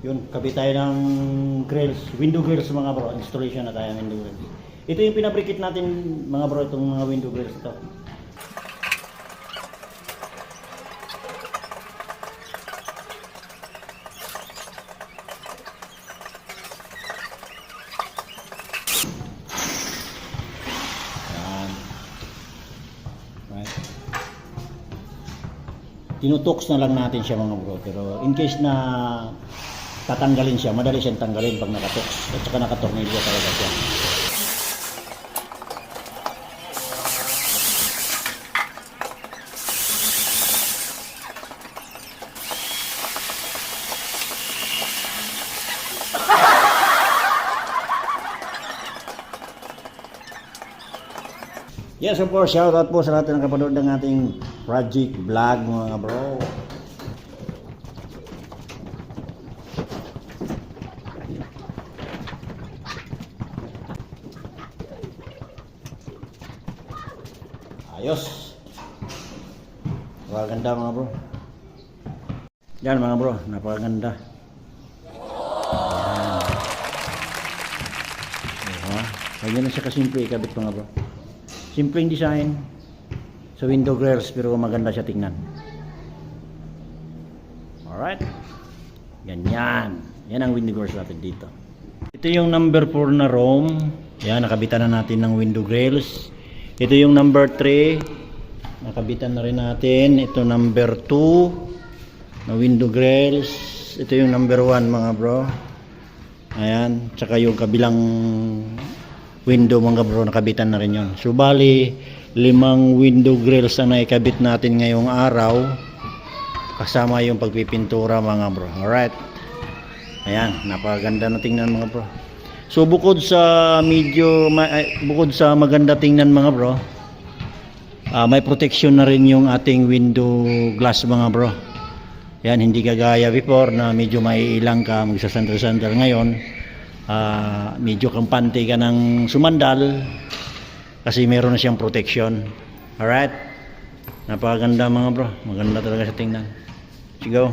Yun, kabit tayo ng grills, window grills mga bro. Installation na tayo ng window grills. Ito yung pinabrikit natin mga bro, itong mga window grills ito. Tinutoks na lang natin siya mga bro, pero in case na tatanggalin siya, madali siyang tanggalin pag nakatoks at saka nakatornilyo talaga siya. Yes, of course, shout out po sa lahat ng kapanood ng ating project vlog mga bro. Ayos. Napakaganda mga bro. Yan mga bro, napakaganda. Yan. Ganyan na siya kasimple ikabit mga bro. Simpleng design sa window grills pero maganda siya tingnan. Alright. Ganyan. Yan ang window grills natin dito. Ito yung number 4 na room. Yan, nakabitan na natin ng window grills. Ito yung number 3. Nakabitan na rin natin. Ito number 2 na window grills. Ito yung number 1 mga bro. Ayan. Tsaka yung kabilang window mga bro, nakabitan na rin yun. So bali 5 window grills ang naikabit natin ngayong araw kasama yung pagpipintura mga bro. Alright, ayan, napakaganda na tingnan mga bro. So bukod sa bukod sa maganda tingnan mga bro, may protection na rin yung ating window glass mga bro. Yan, hindi kagaya before na medyo maiilang ka, magsasandal-sandal. Ngayon medyo kampante ka ng sumandal kasi meron na siyang protection. Alright, napakaganda mga bro, maganda talaga sa tingnan. Let's go.